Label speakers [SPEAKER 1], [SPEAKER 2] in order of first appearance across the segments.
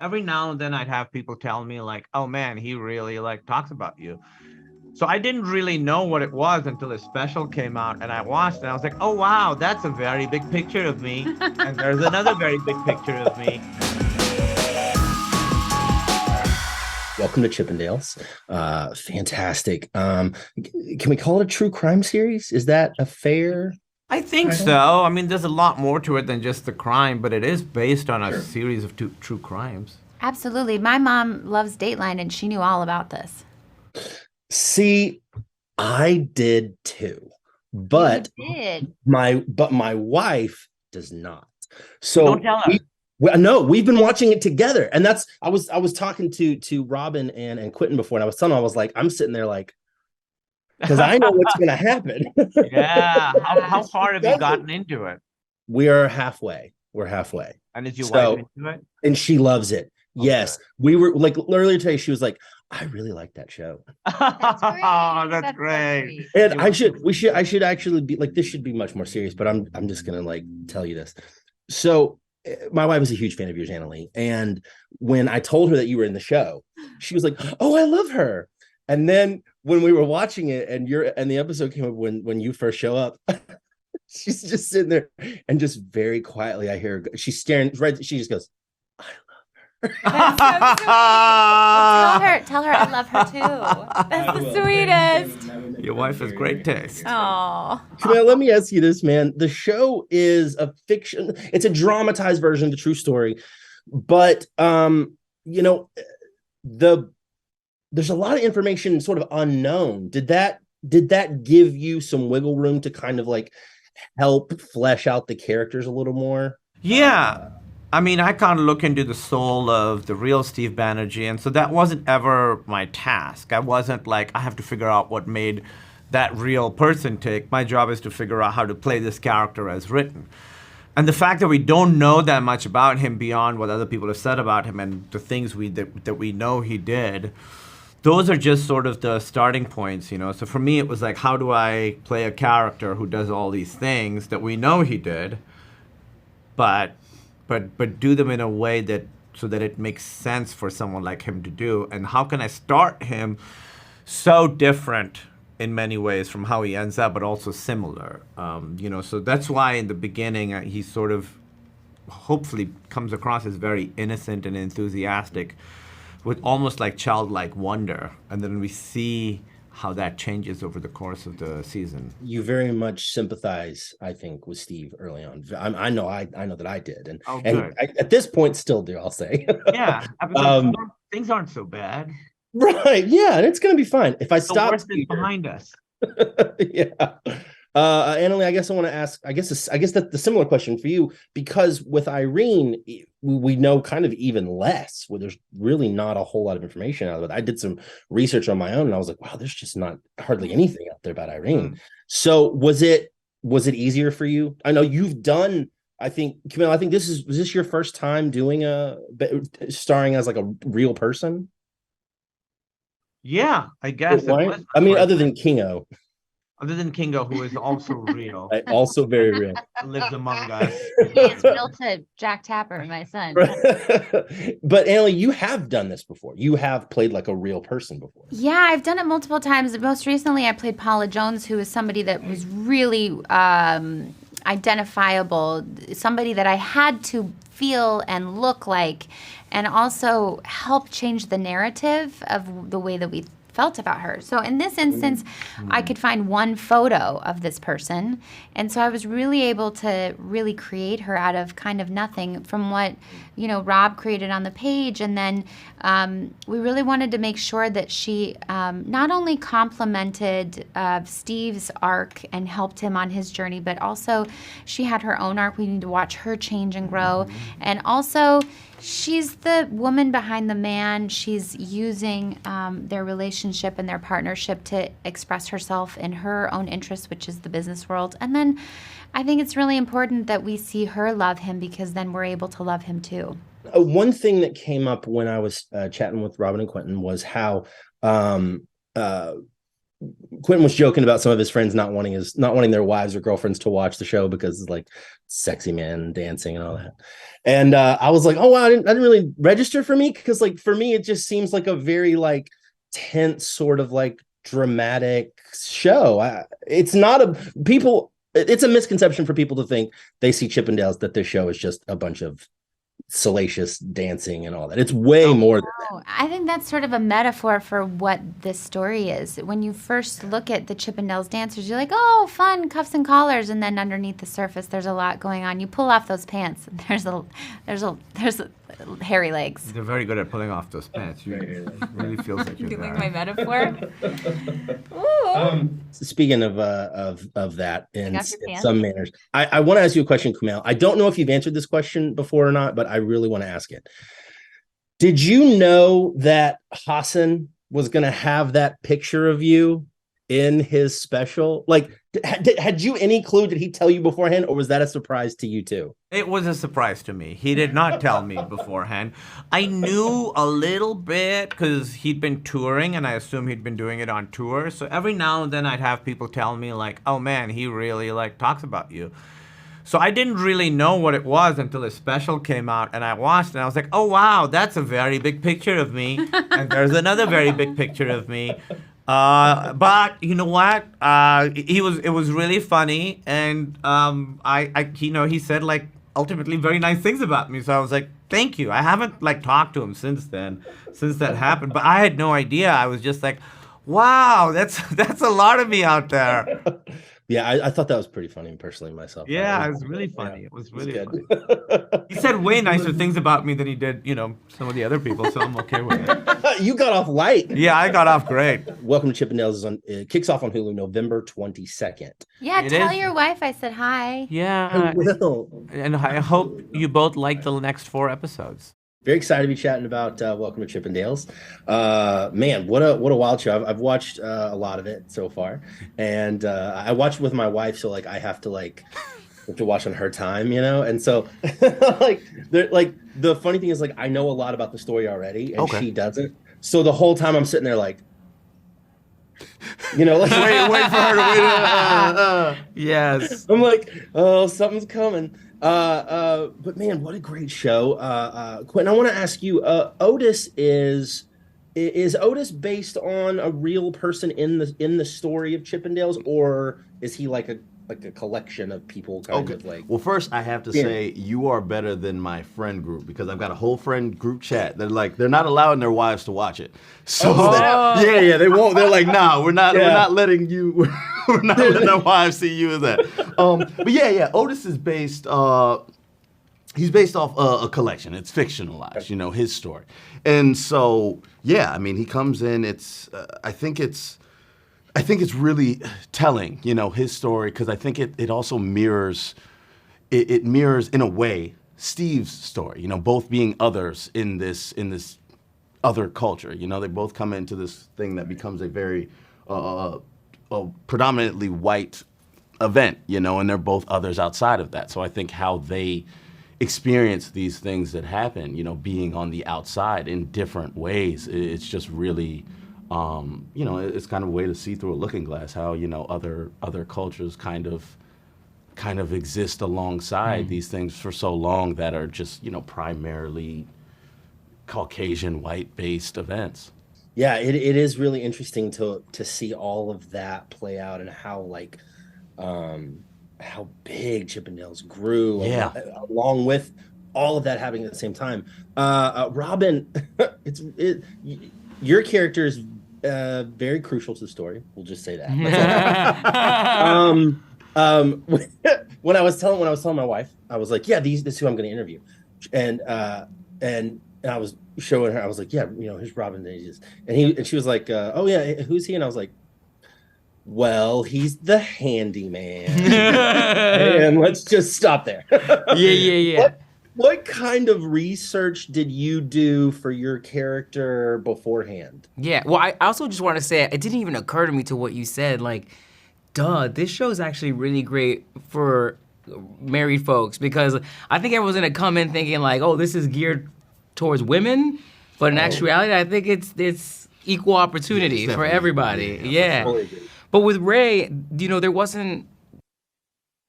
[SPEAKER 1] Every now and then I'd have people tell me like, oh man, he really like talks about you. So I didn't really know what it was until a special came out and I watched and I was like, oh wow, that's a very big picture of me. And there's another very big picture of me.
[SPEAKER 2] Welcome to Chippendales. Fantastic. Can we call it a true crime series? Is that a fair?
[SPEAKER 1] I think so. I mean, there's a lot more to it than just the crime, but it is based on a series of true crimes.
[SPEAKER 3] Absolutely. My mom loves Dateline, and she knew all about this.
[SPEAKER 2] See, I did too, but my wife does not. So
[SPEAKER 1] don't tell her.
[SPEAKER 2] No, we've been watching it together, and that's I was talking to Robin and Quentin before, and I was telling them, I was like, I'm sitting there like, because I know what's going to happen.
[SPEAKER 1] Yeah. How far have you gotten into it?
[SPEAKER 2] We are halfway. We're halfway.
[SPEAKER 1] And is your wife into it?
[SPEAKER 2] And she loves it. Okay. Yes. We were like earlier today, she was like, I really like that show.
[SPEAKER 1] That's great.
[SPEAKER 2] And I should actually be like, this should be much more serious, but I'm just going to like tell you this. So my wife is a huge fan of yours, Annaleigh. And when I told her that you were in the show, she was like, oh, I love her. And then when we were watching it and the episode came up when you first show up, she's just sitting there and just very quietly, I hear her, she's staring right. She just goes, I love her.
[SPEAKER 3] That's so well, tell her I love her too. That's the sweetest.
[SPEAKER 1] Your wife has great taste.
[SPEAKER 3] Oh.
[SPEAKER 2] Now, let me ask you this, man. The show is a fiction. It's a dramatized version of the true story, but there's a lot of information sort of unknown. Did that give you some wiggle room to kind of like help flesh out the characters a little more?
[SPEAKER 1] Yeah. I mean, I kind of look into the soul of the real Steve Banerjee, and so that wasn't ever my task. I wasn't like, I have to figure out what made that real person tick. My job is to figure out how to play this character as written. And the fact that we don't know that much about him beyond what other people have said about him and the things that we know he did, those are just sort of the starting points, you know. So for me, it was like, how do I play a character who does all these things that we know he did, but do them in a way that so that it makes sense for someone like him to do, and how can I start him so different in many ways from how he ends up, but also similar, So that's why in the beginning he sort of hopefully comes across as very innocent and enthusiastic, with almost like childlike wonder, and then we see how that changes over the course of the season.
[SPEAKER 2] You very much sympathize, I think, with Steve early on. I know that I did, and at this point still do. I'll say,
[SPEAKER 1] yeah, things aren't so bad,
[SPEAKER 2] right? Yeah, and it's going to be fine if I stop.
[SPEAKER 1] The worst is behind us.
[SPEAKER 2] Yeah. Annaleigh, I guess I want to ask, I guess that's the similar question for you, because with Irene, we know kind of even less, where there's really not a whole lot of information out of it. I did some research on my own and I was like, wow, there's just not hardly anything out there about Irene. So was it easier for you? I know you've done, I think, Kumail, was this your first time doing starring as like a real person?
[SPEAKER 1] Yeah, I guess.
[SPEAKER 2] I mean, other than 𝐒𝐏𝐿.
[SPEAKER 1] Other than 𝐒𝐏𝐿, who is also real.
[SPEAKER 2] Also very real.
[SPEAKER 1] Lives among us.
[SPEAKER 3] He is real to Jack Tapper, my son.
[SPEAKER 2] But Annaleigh, you have done this before. You have played like a real person before.
[SPEAKER 3] Yeah, I've done it multiple times. Most recently, I played Paula Jones, who is somebody that was really identifiable, somebody that I had to feel and look like, and also help change the narrative of the way that we felt about her. So in this instance, I could find one photo of this person. And so I was really able to really create her out of kind of nothing from what, Rob created on the page. And then we really wanted to make sure that she not only complemented Steve's arc and helped him on his journey, but also she had her own arc. We need to watch her change and grow. And also, she's the woman behind the man. She's using their relationship and their partnership to express herself in her own interests, which is the business world. And then I think it's really important that we see her love him, because then we're able to love him too.
[SPEAKER 2] One thing that came up when I was chatting with Robin and Quentin was how Quentin was joking about some of his friends not wanting their wives or girlfriends to watch the show because it's like sexy men dancing and all that. And I was like, oh wow, I didn't really register for me, because like for me it just seems like a very like tense sort of like dramatic show. It's a misconception for people to think they see Chippendales that this show is just a bunch of salacious dancing and all that. It's way more than that.
[SPEAKER 3] I think that's sort of a metaphor for what this story is. When you first look at the Chippendales dancers, you're like, oh, fun, cuffs and collars, and then underneath the surface, there's a lot going on. You pull off those pants, and there's hairy legs.
[SPEAKER 1] They're very good at pulling off those pants. You really feels like you're
[SPEAKER 3] You like
[SPEAKER 1] there.
[SPEAKER 3] my metaphor?
[SPEAKER 2] Speaking of that in
[SPEAKER 3] Take off your pants?
[SPEAKER 2] some manners, I want to ask you a question, Kumail. I don't know if you've answered this question before or not, but I really want to ask it. Did you know that 𝐒𝐿 was going to have that picture of you in his special? Like, had you any clue? Did he tell you beforehand, or was that a surprise to you too?
[SPEAKER 1] It was a surprise to me. He did not tell me beforehand. I knew a little bit because he'd been touring, and I assume he'd been doing it on tour. So every now and then I'd have people tell me like, oh man, he really like talks about you. So I didn't really know what it was until his special came out, and I watched it, and I was like, oh wow, that's a very big picture of me. And there's another very big picture of me. But you know what? It was really funny, and he said like ultimately very nice things about me. So I was like, thank you. I haven't like talked to him since that happened, but I had no idea. I was just like, wow, that's a lot of me out there.
[SPEAKER 2] Yeah, I thought that was pretty funny personally myself.
[SPEAKER 1] Yeah, it was really funny. It was really
[SPEAKER 2] good.
[SPEAKER 1] funny. He said way nicer things about me than he did, some of the other people, so I'm okay with it.
[SPEAKER 2] You got off light.
[SPEAKER 1] Yeah, I got off great.
[SPEAKER 2] Welcome to Chippendales it kicks off on Hulu November 22nd.
[SPEAKER 3] Yeah,
[SPEAKER 1] It
[SPEAKER 3] tell
[SPEAKER 1] is.
[SPEAKER 3] your wife I said hi.
[SPEAKER 1] Yeah, and I hope you both like the next 4 episodes.
[SPEAKER 2] Very excited to be chatting about Welcome to Chippendales. Man, what a wild show. I've watched a lot of it so far, and I watched with my wife, so like I have to watch on her time, and so the funny thing is like I know a lot about the story already, and she doesn't. So the whole time I'm sitting there like, like
[SPEAKER 1] wait for her to wait. Yes.
[SPEAKER 2] I'm like, oh, something's coming. But man, what a great show. Quentin, I want to ask you, Otis is Otis based on a real person in the story of Chippendales, or is he like a collection of people kind of like?
[SPEAKER 4] Well, first I have to say you are better than my friend group, because I've got a whole friend group chat. They're not allowing their wives to watch it. So they won't. They're like, nah, we're not letting you. We're not letting our wives see you as that. But yeah, Otis is based. He's based off a collection. It's fictionalized, his story. And so yeah, I mean, he comes in. I think it's really telling, his story, because I think it also mirrors, it mirrors in a way Steve's story, both being others in this other culture. They both come into this thing that becomes a very a predominantly white event, and they're both others outside of that. So I think how they experience these things that happen, being on the outside in different ways, it's just really. It's kind of a way to see through a looking glass how, other cultures kind of exist alongside these things for so long that are just, primarily Caucasian white-based events.
[SPEAKER 2] Yeah, it is really interesting to see all of that play out, and how how big Chippendales grew along with all of that happening at the same time. Robin, your character is very crucial to the story. We'll just say that. When I was telling my wife, I was like, yeah, this is who I'm going to interview, and I was showing her. I was like, yeah, here's Robin. And she was like, oh yeah, who's he? And I was like, well, he's the handyman. And let's just stop there.
[SPEAKER 4] Yeah.
[SPEAKER 2] What kind of research did you do for your character beforehand?
[SPEAKER 5] Yeah, well, I also just want to say, it didn't even occur to me to what you said, this show is actually really great for married folks, because I think everyone's going to come in thinking oh, this is geared towards women, but in actuality, I think it's equal opportunity for everybody. Yeah.
[SPEAKER 2] Totally agree.
[SPEAKER 5] But with Ray, there wasn't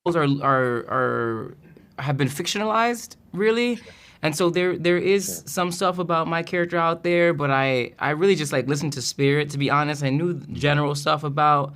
[SPEAKER 5] are have been fictionalized really. And so there is some stuff about my character out there, but I really just like listened to Spirit, to be honest. I knew general stuff about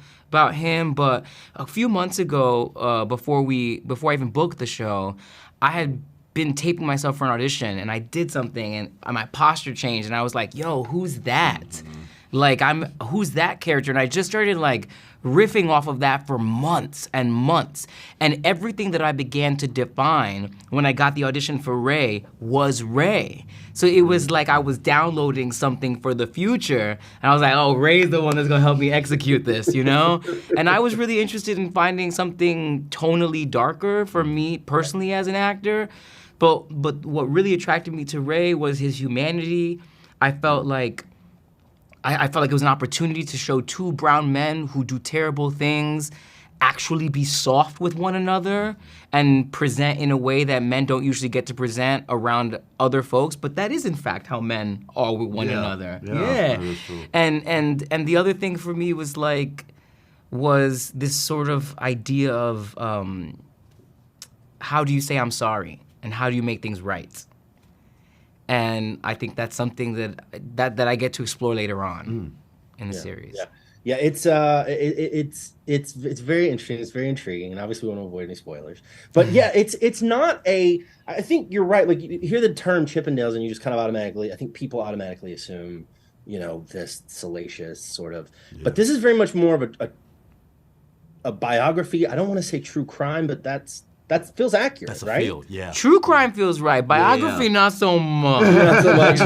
[SPEAKER 5] him, but a few months ago, before I even booked the show, I had been taping myself for an audition, and I did something, and my posture changed, and I was like, yo, who's that? Like, who's that character? And I just started like riffing off of that for months and months. And everything that I began to define when I got the audition for Ray was Ray. So it was like I was downloading something for the future. And I was like, oh, Ray's the one that's gonna help me execute this, And I was really interested in finding something tonally darker for me personally as an actor. But what really attracted me to Ray was his humanity. I felt like it was an opportunity to show two brown men who do terrible things actually be soft with one another and present in a way that men don't usually get to present around other folks. But that is, in fact, how men are with one another. Yeah.
[SPEAKER 4] That is true.
[SPEAKER 5] And the other thing for me was this sort of idea of how do you say I'm sorry and how do you make things right? And I think that's something that I get to explore later on in the series.
[SPEAKER 2] Yeah, it's very interesting. It's very intriguing, and obviously we want to avoid any spoilers. But yeah, it's not a. I think you're right. Like, you hear the term Chippendales, and you just kind of automatically. I think people automatically assume, this salacious sort of. Yeah. But this is very much more of a biography. I don't want to say true crime, but that feels accurate,
[SPEAKER 4] That's a
[SPEAKER 2] right?
[SPEAKER 4] feel, yeah.
[SPEAKER 5] True crime feels right. Biography, not so much.
[SPEAKER 2] Not so much.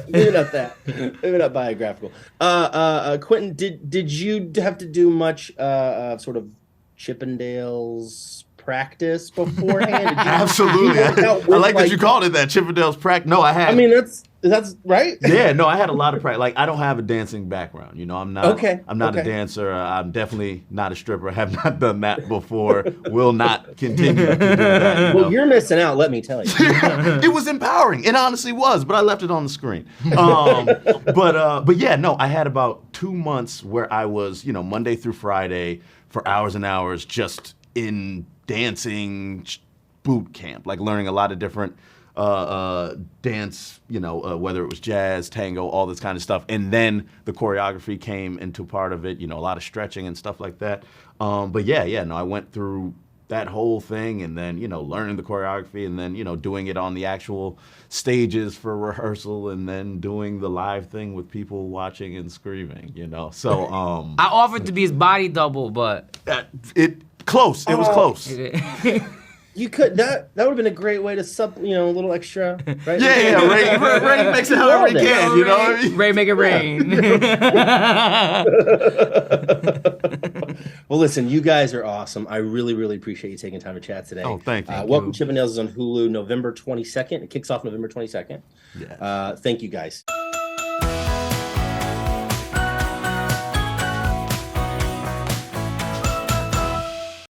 [SPEAKER 2] Maybe not that. Maybe not biographical. Quentin, did you have to do much sort of Chippendales practice beforehand?
[SPEAKER 4] Absolutely. I like that you called it that, Chippendales practice. No, I had.
[SPEAKER 2] I mean, that's right.
[SPEAKER 4] Yeah, no, I had a lot of practice. Like, I don't have a dancing background. I'm not.
[SPEAKER 2] Okay.
[SPEAKER 4] I'm not a dancer. I'm definitely not a stripper. Have not done that before. Will not continue to do that.
[SPEAKER 2] Well, you're missing out. Let me tell you.
[SPEAKER 4] It was empowering. It honestly was, but I left it on the screen. But yeah, no, I had about 2 months where I was, Monday through Friday for hours and hours just in dancing boot camp, like learning a lot of different dance, whether it was jazz, tango, all this kind of stuff. And then the choreography came into part of it, a lot of stretching and stuff like that. But I went through that whole thing and then, learning the choreography and then, doing it on the actual stages for rehearsal and then doing the live thing with people watching and screaming, So
[SPEAKER 5] I offered to be his body double, but
[SPEAKER 4] it was close.
[SPEAKER 2] You could that would have been a great way to a little extra, right?
[SPEAKER 4] Yeah. Ray makes it however he can, you know what I mean?
[SPEAKER 5] Ray, make it rain.
[SPEAKER 2] Well, listen, you guys are awesome. I really, really appreciate you taking time to chat today.
[SPEAKER 4] Oh, thank you.
[SPEAKER 2] Welcome Chippendales is on Hulu November 22nd. It kicks off November 22nd.
[SPEAKER 4] Yes.
[SPEAKER 2] Thank you guys.